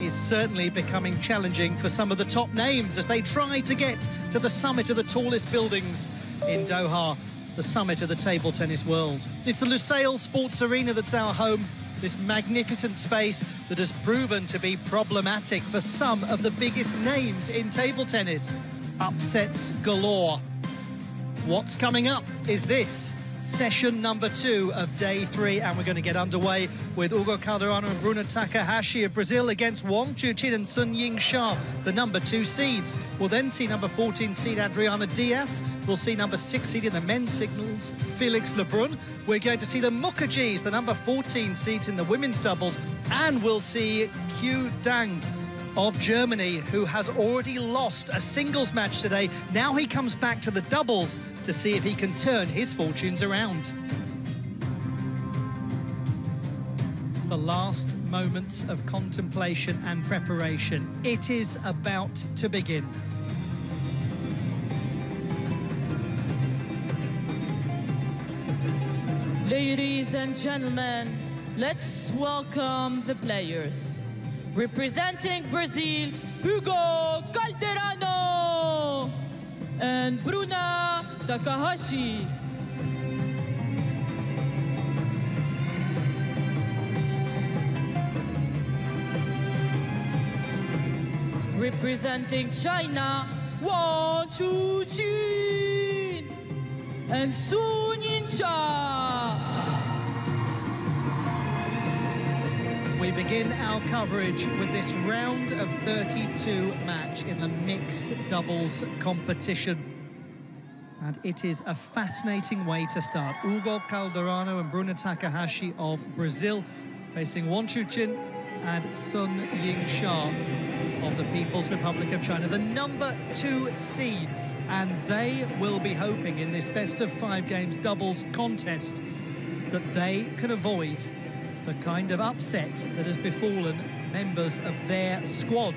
is certainly becoming challenging for some of the top names as they try to get to the summit of the tallest buildings in Doha, the summit of the table tennis world. It's the Lusail Sports Arena that's our home, this magnificent space that has proven to be problematic for some of the biggest names in table tennis. Upsets galore. What's coming up is this. Session number 2 of day 3, and we're going to get underway with HUGO and BRUNA Takahashi of Brazil against CHUQIN and YINGSHA, the number 2 seeds. We'll then see number 14 seed Adriana Diaz. We'll see number 6 seed in the men's singles, Felix Lebrun. We're going to see the Mukerjis, the number 14 seeds in the women's doubles, and we'll see Q Dang of Germany, who has already lost a singles match today. Now he comes back to the doubles to see if he can turn his fortunes around. The last moments of contemplation and preparation. It is about to begin. Ladies and gentlemen, let's welcome the players. Representing Brazil, HUGO Calderano and BRUNA Takahashi. Representing China, CHUQIN and YINGSHA. We begin our coverage with this round of 32 match in the mixed doubles competition. And it is a fascinating way to start. HUGO Calderano and BRUNA Takahashi of Brazil facing CHUQIN and YINGSHA of the People's Republic of China, the number 2 seeds. And they will be hoping in this best-of-5 games doubles contest that they can avoid the kind of upset that has befallen members of their squad.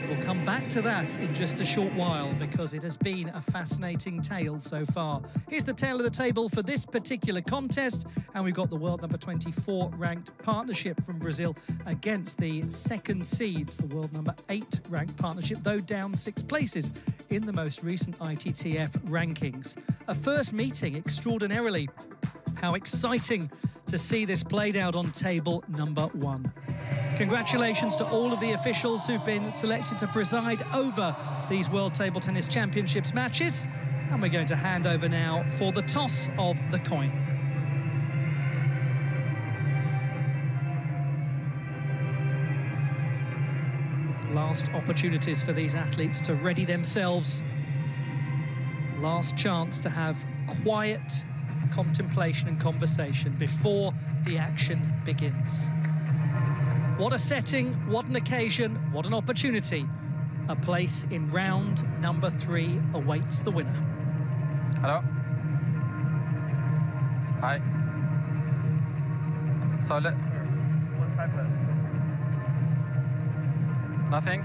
We'll come back to that in just a short while because it has been a fascinating tale so far. Here's the tale of the table for this particular contest, and we've got the world number 24 ranked partnership from Brazil against the second seeds, the world number 8 ranked partnership, though down 6 places in the most recent ITTF rankings. A first meeting extraordinarily. How exciting to see this played out on table number 1. Congratulations to all of the officials who've been selected to preside over these World Table Tennis Championships matches. And we're going to hand over now for the toss of the coin. Last opportunities for these athletes to ready themselves. Last chance to have quiet contemplation and conversation before the action begins. What a setting, what an occasion, what an opportunity. A place in round number 3 awaits the winner. Hello. Hi. So what happened? Nothing.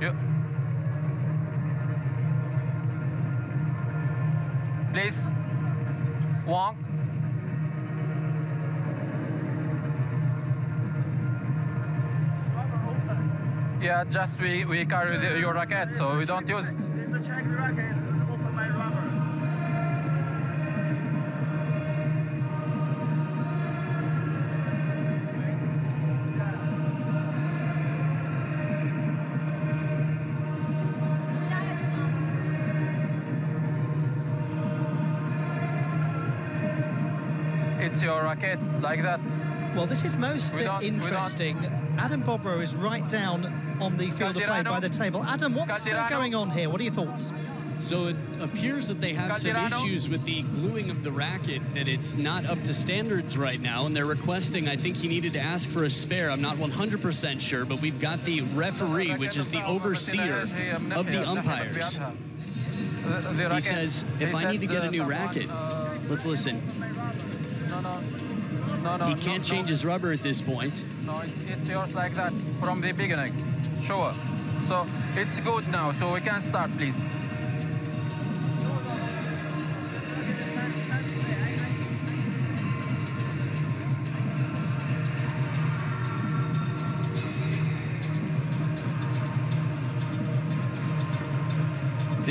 You. Please, Wong. Yeah, just we carry your racket, so we don't use. It's a check racket. Open my rubber. It's your racket like that. Well, this is most interesting. Adam Bobrow is right down on the field of play by the table. Adam, what's going on here? What are your thoughts? So it appears that they have some issues with the gluing of the racket, that it's not up to standards right now, and they're requesting, I think he needed to ask for a spare. I'm not 100% sure, but we've got the referee, which is the overseer of the umpires. He says, if I need to get a new racket, let's listen. He can't change his rubber at this point. No, it's yours like that from the beginning. Sure. So it's good now, so we can start, please.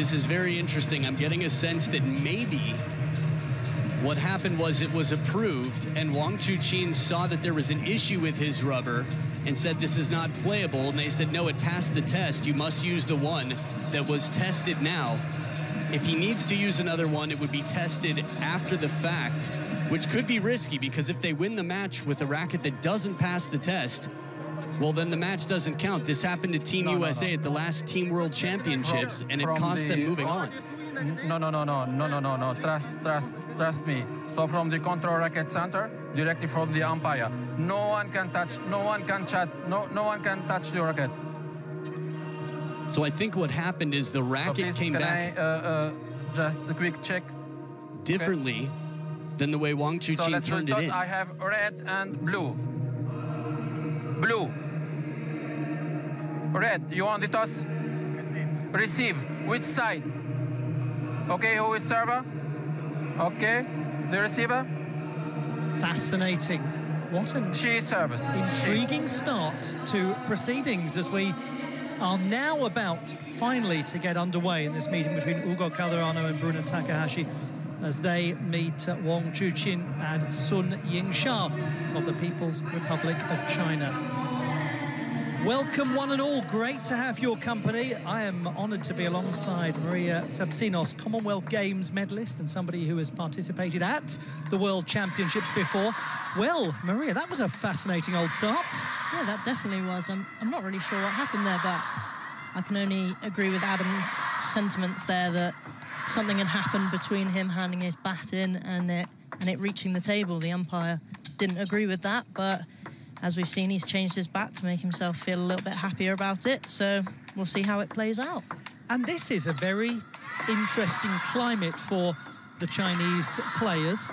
This is very interesting. I'm getting a sense that maybe what happened was it was approved and Wang CHUQIN saw that there was an issue with his rubber and said this is not playable, and they said no, it passed the test, you must use the one that was tested now. If he needs to use another one, it would be tested after the fact, which could be risky, because if they win the match with a racket that doesn't pass the test, well, then the match doesn't count. This happened to Team USA at the last Team World Championships, and it cost them moving on. No. Trust me. So from the control racket center, directly from the umpire, no one can touch the racket. So I think what happened is the racket came back just a quick check differently than the way Wang CHUQIN turned it in. I have red and blue. Blue. Red. You want the toss? Receive. Which side? Okay, who is server? Okay, the receiver. Fascinating. What an intriguing start to proceedings as we are now about finally to get underway in this meeting between Hugo Calderano and BRUNA Takahashi as they meet Wang CHUQIN and Sun Yingsha of the People's Republic of China. Welcome one and all, great to have your company. I am honoured to be alongside Maria Tsapsinos, Commonwealth Games medalist and somebody who has participated at the World Championships before. Well, Maria, that was a fascinating old start. Yeah, that definitely was. I'm not really sure what happened there, but I can only agree with Adam's sentiments there that something had happened between him handing his bat in and it reaching the table. The umpire didn't agree with that, but as we've seen, he's changed his bat to make himself feel a little bit happier about it. So we'll see how it plays out. And this is a very interesting climate for the Chinese players.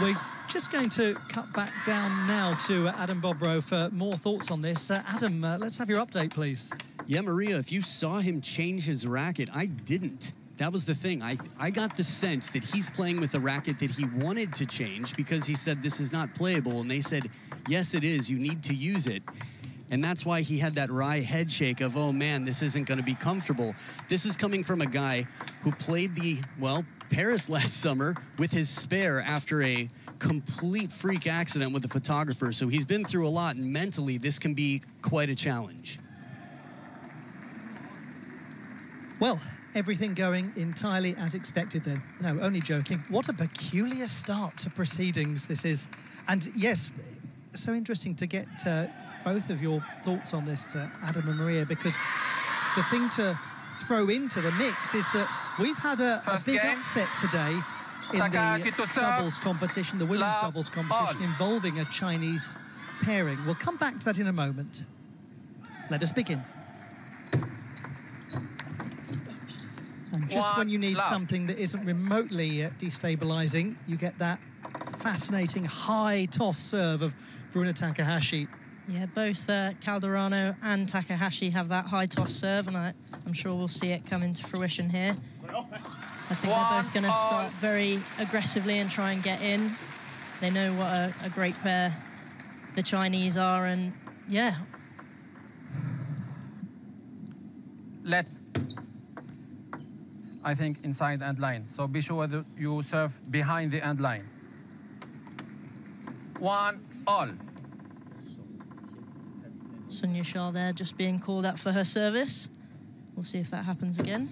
We're just going to cut back down now to Adam Bobrow for more thoughts on this. Adam, let's have your update, please. Yeah, Maria, if you saw him change his racket, I didn't. That was the thing. I got the sense that he's playing with a racket that he wanted to change because he said this is not playable, and they said, yes, it is, you need to use it. And that's why he had that wry head shake of, oh man, this isn't going to be comfortable. This is coming from a guy who played Paris last summer with his spare after a complete freak accident with a photographer. So he's been through a lot, and mentally this can be quite a challenge. Well, everything going entirely as expected then. No, only joking. What a peculiar start to proceedings this is. And yes, so interesting to get both of your thoughts on this, Adam and Maria, because the thing to throw into the mix is that we've had a big upset today in the doubles competition, the women's doubles competition, involving a Chinese pairing. We'll come back to that in a moment. Let us begin. And just when you need something that isn't remotely destabilizing, you get that fascinating high toss serve of BRUNA Takahashi. Yeah, both Calderano and Takahashi have that high toss serve, and I'm sure we'll see it come into fruition here. I think they're both going to start very aggressively and try and get in. They know what a great pair the Chinese are, and yeah. I think inside end line. So be sure that you serve behind the end line. 1-all. Sun Yingsha there just being called up for her service. We'll see if that happens again.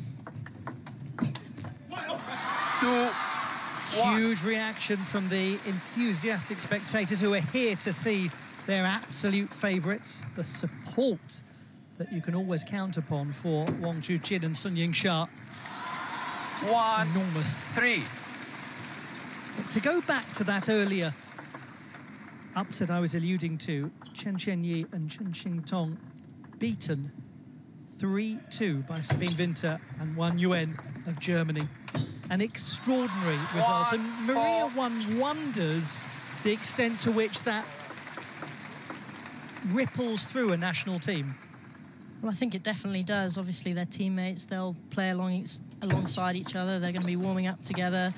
2-1. Huge reaction from the enthusiastic spectators who are here to see their absolute favourites. The support that you can always count upon for Wang CHUQIN and Sun Yingsha. Enormous. 1-3. But to go back to that earlier upset I was alluding to, Chen Qianyi and Chen Xingtong beaten 3-2 by Sabine Winter and Wan Yuan of Germany. An extraordinary result, and Maria, one wonders the extent to which that ripples through a national team. Well, I think it definitely does. Obviously, they're teammates. They'll play alongside each other. They're going to be warming up together.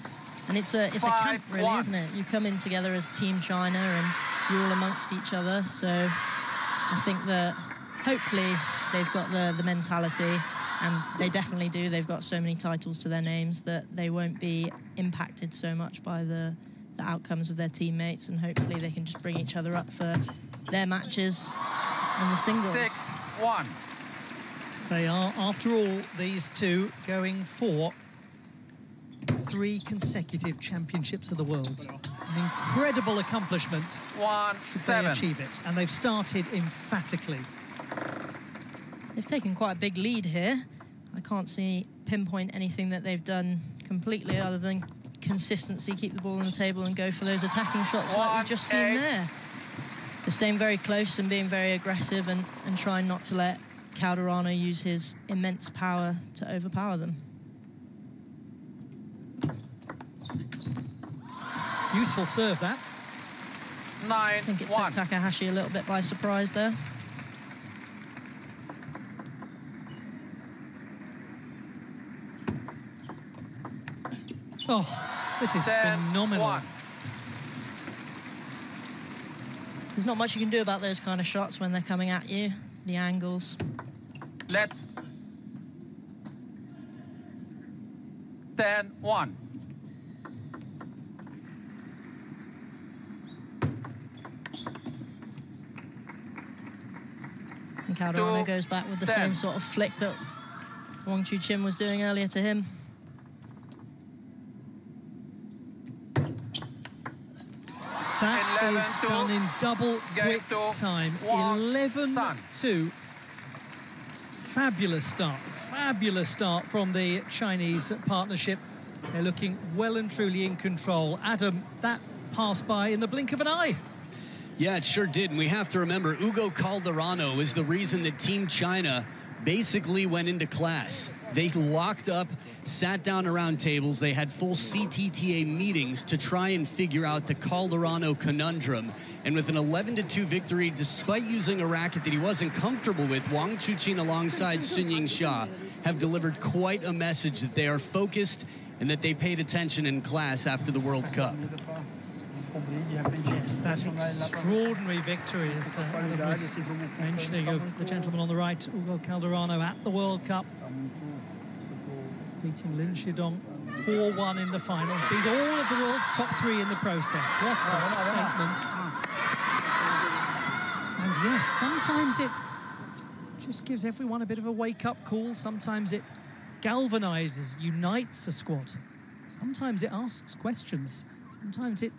And it's a camp, really, isn't it? You come in together as Team China and you're all amongst each other. So I think that hopefully they've got the mentality And they definitely do. They've got so many titles to their names that they won't be impacted so much by the outcomes of their teammates, and hopefully they can just bring each other up for their matches and the singles. 6-1. They are, after all, these two going for 3 consecutive championships of the world. An incredible accomplishment if they 1-7. achieve it, and they've started emphatically. They've taken quite a big lead here. I can't pinpoint anything that they've done completely other than consistency, keep the ball on the table and go for those attacking shots like we've just seen there. They're staying very close and being very aggressive and trying not to let Calderano use his immense power to overpower them. Useful serve, that. 9-1. I think it took Takahashi a little bit by surprise there. Oh, this is phenomenal. There's not much you can do about those kind of shots when they're coming at you, the angles. Let 10-1. And Calderano goes back with the same sort of flick that Wang CHUQIN was doing earlier to him. That is done in double quick time. 11-2. Fabulous start from the Chinese partnership. They're looking well and truly in control. Adam, that passed by in the blink of an eye. Yeah, it sure did. And we have to remember, HUGO Calderano is the reason that Team China basically went into class. They locked up, sat down around tables. They had full CTTA meetings to try and figure out the Calderano conundrum. And with an 11-2 victory, despite using a racket that he wasn't comfortable with, Wang CHUQIN alongside YINGSHA have delivered quite a message that they are focused and that they paid attention in class after the World Cup. Yes, that extraordinary victory, as Adam was mentioning, of the gentleman on the right, HUGO Calderano, at the World Cup, beating Lin Shidong 4-1 in the final, beat all of the world's top 3 in the process. What a statement. And yes, sometimes it just gives everyone a bit of a wake-up call. Sometimes it galvanizes, unites a squad. Sometimes it asks questions. Sometimes it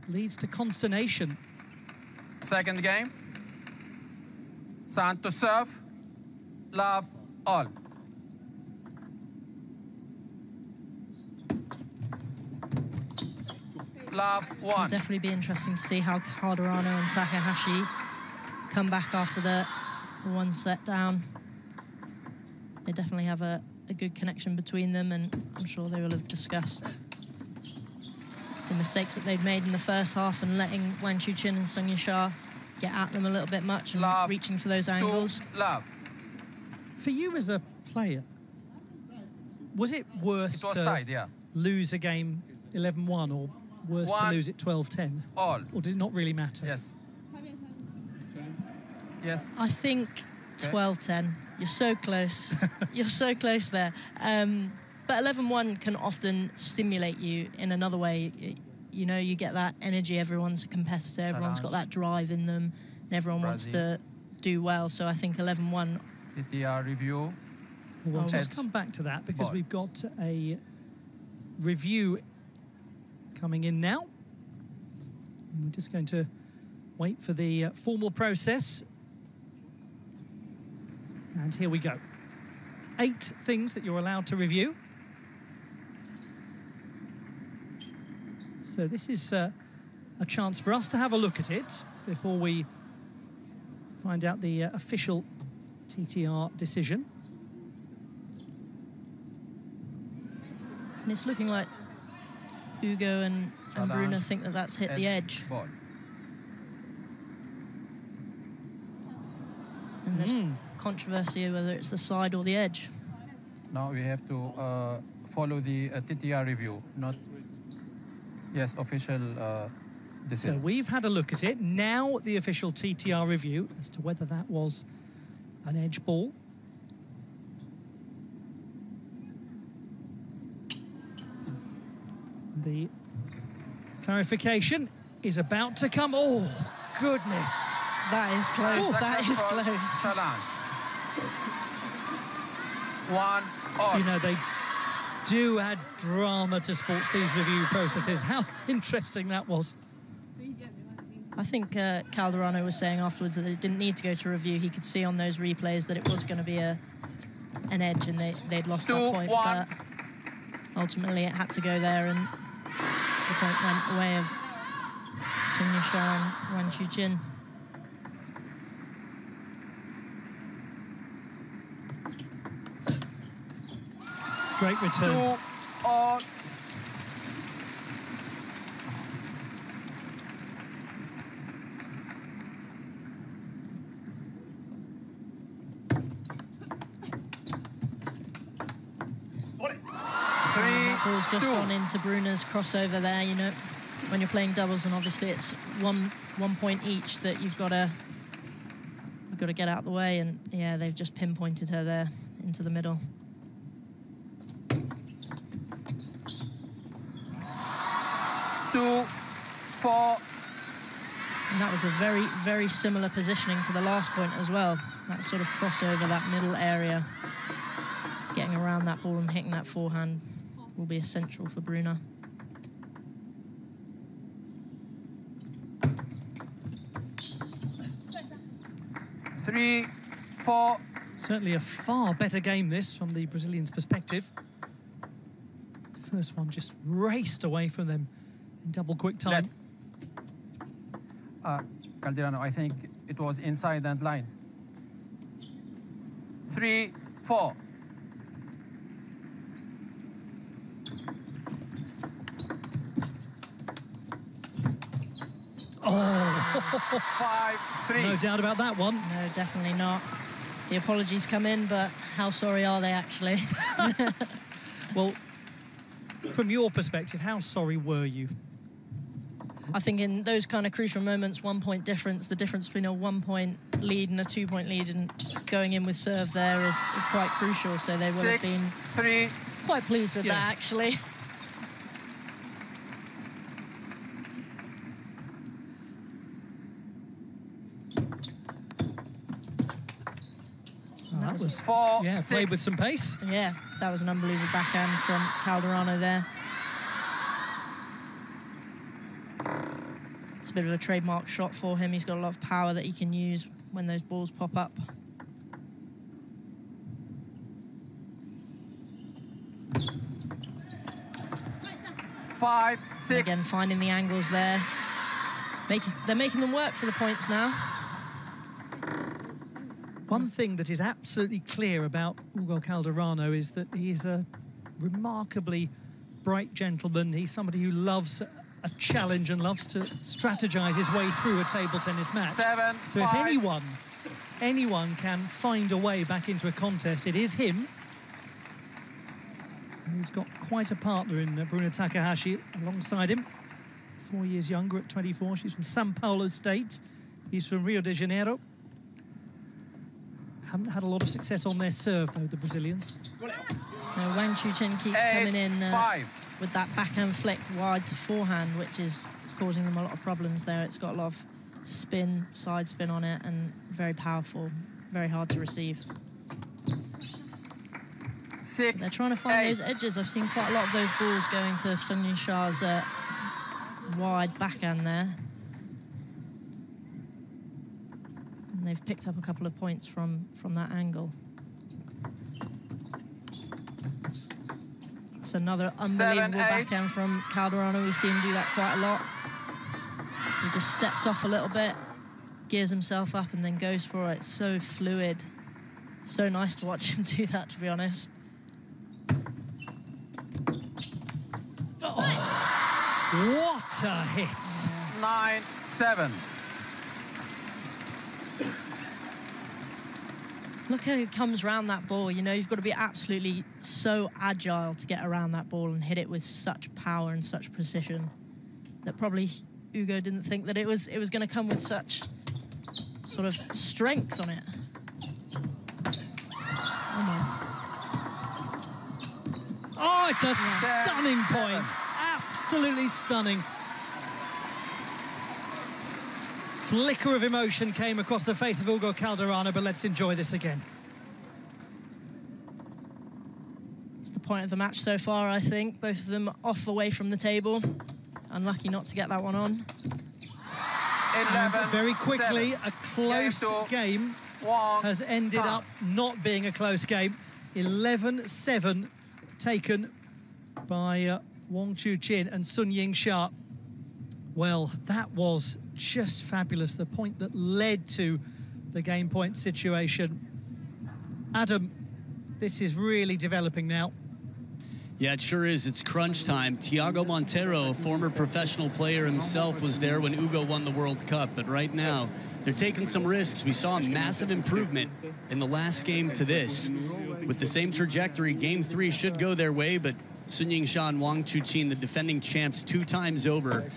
leads to consternation. Second game. Santos serve. Love all. Love 1. It'll definitely be interesting to see how Calderano and Takahashi come back after the one set down. They definitely have a good connection between them, and I'm sure they will have discussed the mistakes that they've made in the first half and letting Wang CHUQIN and YINGSHA get at them a little bit much and reaching for those angles. Love. For you as a player, was it worse to lose a game 11-1 or worse to lose it 12-10? All. Or did it not really matter? Yes. Yes. I think 12-10. You're so close. You're so close there. But 11-1 can often stimulate you in another way. You know, you get that energy. Everyone's a competitor. Everyone's got that drive in them. And everyone wants to do well. So I think 11-1. TTR review. We'll just come back to that because we've got a review coming in now. And we're just going to wait for the formal process. And here we go. 8 things that you're allowed to review. So this is a chance for us to have a look at it before we find out the official TTR decision. And it's looking like HUGO and BRUNA think that that's hit the edge. And there's controversy whether it's the side or the edge. Now we have to follow the TTR review, not official decision. So we've had a look at it. Now the official TTR review as to whether that was an edge ball. The clarification is about to come. Oh, goodness. That is close. That is close. Challenge. 1 all. You know, they do add drama to sports, these review processes. How interesting that was. I think Calderano was saying afterwards that it didn't need to go to review. He could see on those replays that it was going to be an edge and they'd lost that point. 2-1. But ultimately it had to go there, and the point went the way of YINGSHA and CHUQIN. Great return. 2 all. Ball's just gone into Bruna's crossover there. You know, when you're playing doubles, and obviously it's one point each that you've got to get out the way, and yeah, they've just pinpointed her there into the middle. Two, 4. And that was a very, very similar positioning to the last point as well. That sort of crossover, that middle area, getting around that ball and hitting that forehand will be essential for Bruna. Three, 4. Certainly a far better game, this, from the Brazilians' perspective. First one just raced away from them in double quick time. Calderano, I think it was inside that line. 3, 4. Oh, 5, 3. no doubt about that one. No, definitely not. The apologies come in, but how sorry are they actually? Well, from your perspective, how sorry were you? I think in those kind of crucial moments, 1 point difference, the difference between a 1 point lead and a 2 point lead, and going in with serve there is quite crucial. So they would 6, have been 3. quite pleased with that, actually. That was 4, played 6. with some pace. Yeah, that was an unbelievable backhand from Calderano there. It's a bit of a trademark shot for him. He's got a lot of power that he can use when those balls pop up. Five, 6. Again, finding the angles there. They're making them work for the points now. One thing that is absolutely clear about Hugo Calderano is that he is a remarkably bright gentleman. He's somebody who loves a challenge and loves to strategize his way through a table tennis match. 7, So 5. if anyone can find a way back into a contest, it is him. And he's got quite a partner in Bruna Takahashi alongside him. 4 years younger at 24. She's from Sao Paulo State. He's from Rio de Janeiro. Haven't had a lot of success on their serve, though, the Brazilians. Wang CHUQIN keeps 8, coming in 5. with that backhand flick wide to forehand, which is causing them a lot of problems there. It's got a lot of spin, side spin on it, and very powerful, very hard to receive. 6. They're trying to find 8. those edges. I've seen quite a lot of those balls going to YINGSHA's wide backhand there. And they've picked up a couple of points from that angle. It's another unbelievable 7, 8. backhand from Calderano. We see him do that quite a lot. He just steps off a little bit, gears himself up, and then goes for it. So fluid. So nice to watch him do that, to be honest. Oh, what a hit! 9, 7. Look how he comes around that ball. You know, you've got to be absolutely so agile to get around that ball and hit it with such power and such precision that probably Hugo didn't think that it was going to come with such sort of strength on it. Oh, it's a stunning point. absolutely stunning. Flicker of emotion came across the face of Hugo Calderano, but let's enjoy this again. It's the point of the match so far, I think. Both of them off away from the table. Unlucky not to get that one on. 11, and very quickly, 7. a close game has ended up not being a close game. 11-7 taken by CHUQIN and YINGSHA. Well, that was just fabulous. The point that led to the game point situation. Adam, this is really developing now. Yeah, it sure is. It's crunch time. Thiago Monteiro, a former professional player himself, was there when Hugo won the World Cup. But right now, they're taking some risks. We saw a massive improvement in the last game to this. With the same trajectory, game 3 should go their way, but YINGSHA and CHUQIN, the defending champs 2 times over,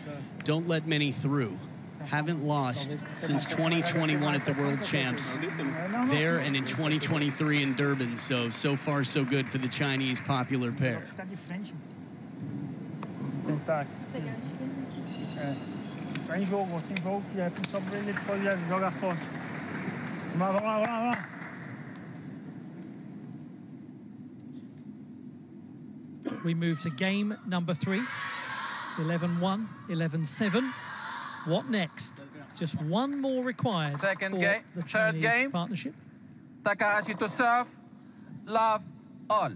don't let many through. Haven't lost since 2021 at the World Champs there and in 2023 in Durban. So far, so good for the Chinese popular pair. Tá em jogo, que é só pra ele pode jogar forte. Vamos lá. We move to game number 3. 11-1, 11-7. What next? Just one more required Second for game, the third Chinese game. partnership. Takahashi to serve. Love all.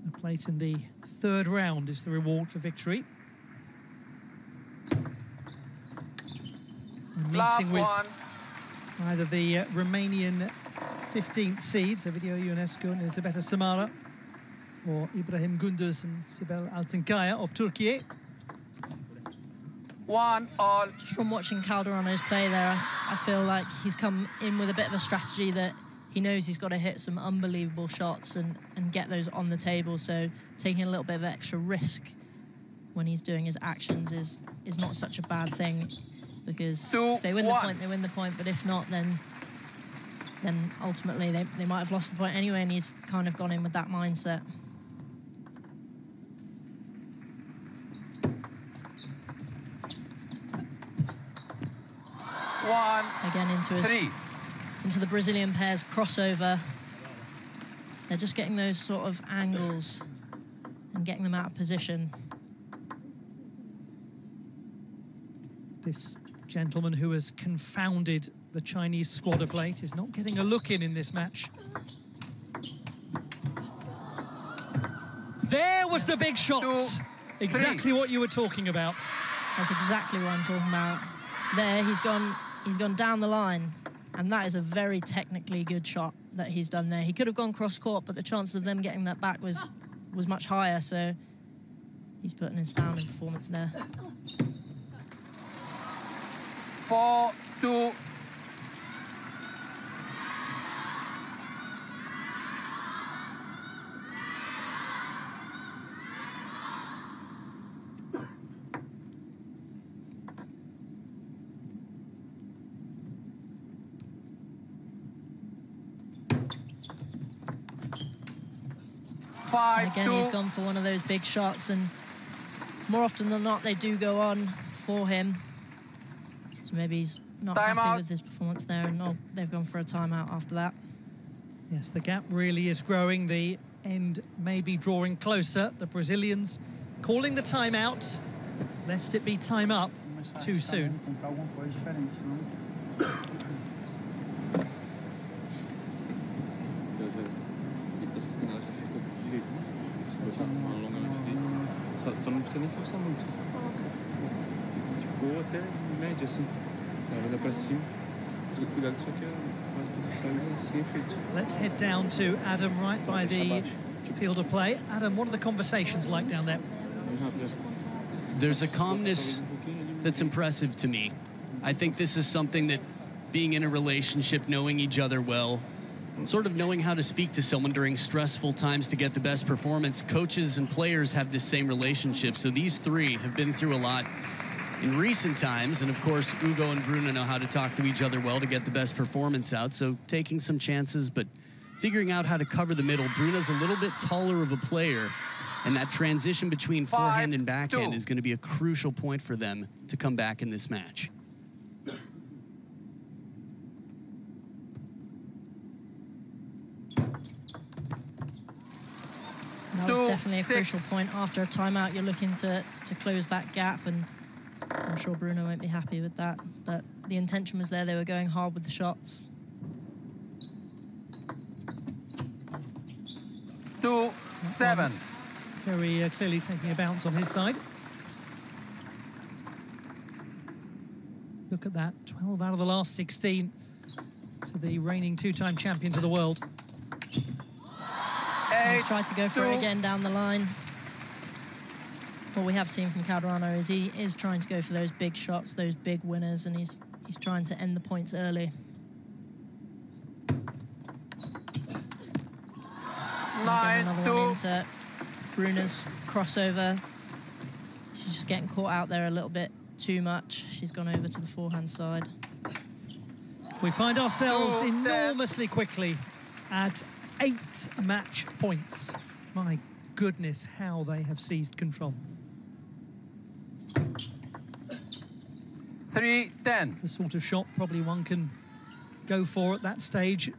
A place in the 3rd round is the reward for victory. Meeting with either the Romanian 15th seeds, Ovidiu Ionescu and Elizabeta Samara, or Ibrahim Gündüz and Sibel Altınkaya of Turkey. 1-all. Just from watching Calderano's play there, I feel like he's come in with a bit of a strategy that he knows he's got to hit some unbelievable shots and get those on the table. So taking a little bit of extra risk when he's doing his actions is not such a bad thing, because if they win the point, they win the point. But if not, then ultimately they might have lost the point anyway, and he's kind of gone in with that mindset. Again into the Brazilian pair's crossover. They're just getting those sort of angles and getting them out of position. This gentleman who has confounded the Chinese squad of late is not getting a look in this match. There was the big shot. 2, exactly 3. what you were talking about. That's exactly what I'm talking about. There, he's gone down the line, and that is a very technically good shot that he's done there. He could have gone cross-court, but the chances of them getting that back was much higher, so he's put an astounding performance there. 4-2. Again, he's gone for one of those big shots, and more often than not, they do go on for him. So maybe he's not happy with his performance there, and they've gone for a timeout after that. Yes, the gap really is growing. The end may be drawing closer. The Brazilians calling the timeout, lest it be time up too soon. Só não precisa nem forçar muito. Tipo, até média, assim. Olha pra cima. Cuidado, só que assim é feito. Let's head down to Adam right by the field of play. Adam, what are the conversations like down there? There's a calmness that's impressive to me. I think this is something that, being in a relationship, knowing each other well, sort of knowing how to speak to someone during stressful times to get the best performance. Coaches and players have this same relationship, so these 3 have been through a lot in recent times, and of course Hugo and Bruna know how to talk to each other well to get the best performance out, so taking some chances but figuring out how to cover the middle. Bruna's a little bit taller of a player, And that transition between forehand and backhand is going to be a crucial point for them to come back in this match. That was definitely a crucial point. After a timeout, you're looking to close that gap, and I'm sure BRUNA won't be happy with that. But the intention was there. They were going hard with the shots. 2-7. Very clearly taking a bounce on his side. Look at that, 12 out of the last 16 to the reigning two-time champions of the world. He's tried to go for it again down the line. What we have seen from Calderano is he is trying to go for those big shots, those big winners, and he's trying to end the points early. 9-2. Into BRUNA's crossover. She's just getting caught out there a little bit too much. She's gone over to the forehand side. We find ourselves enormously quickly at 8 match points. My goodness, how they have seized control. 3-10. The sort of shot probably one can go for at that stage.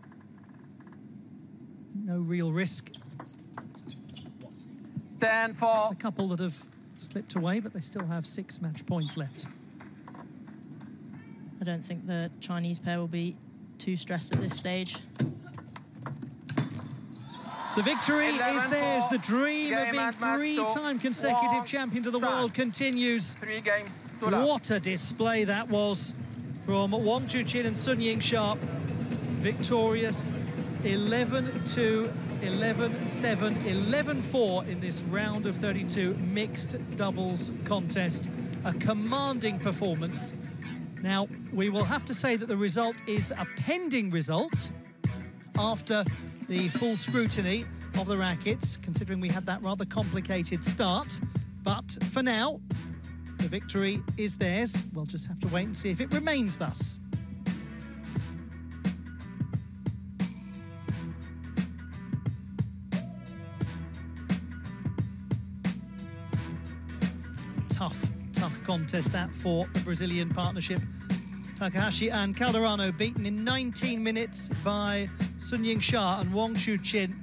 No real risk. 10-4. There's a couple that have slipped away, but they still have 6 match points left. I don't think the Chinese pair will be too stressed at this stage. The victory is theirs. The dream of being 3-time consecutive champions of the world continues. 3 games to love. What a display that was from CHUQIN and Sun Yingsha. Victorious 11-2, 11-7, 11-4 in this round of 32 mixed doubles contest. A commanding performance. Now, we will have to say that the result is a pending result after the full scrutiny of the rackets, considering we had that rather complicated start. But for now, the victory is theirs. We'll just have to wait and see if it remains thus. Tough contest that for the Brazilian partnership. Takahashi and Calderano beaten in 19 minutes by Sun Yingsha and CHUQIN.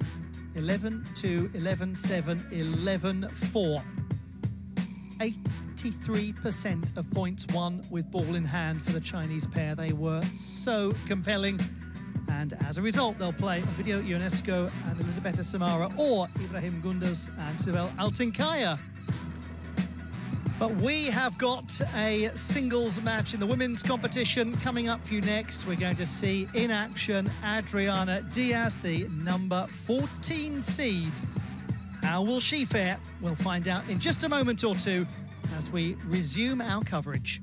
11-2, 11-7, 11-4. 83% of points won with ball in hand for the Chinese pair. They were so compelling. And as a result, they'll play Ovidio Ionesco and Elisabetta Samara, or Ibrahim Gundos and Sibel Altenkaya. But we have got a singles match in the women's competition coming up for you next. We're going to see in action Adriana Diaz, the number 14 seed. How will she fare? We'll find out in just a moment or two as we resume our coverage.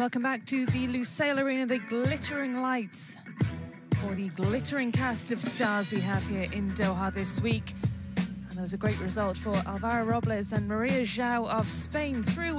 Welcome back to the Lusail Arena, the glittering lights for the glittering cast of stars we have here in Doha this week. And there was a great result for Alvaro Robles and Maria João of Spain through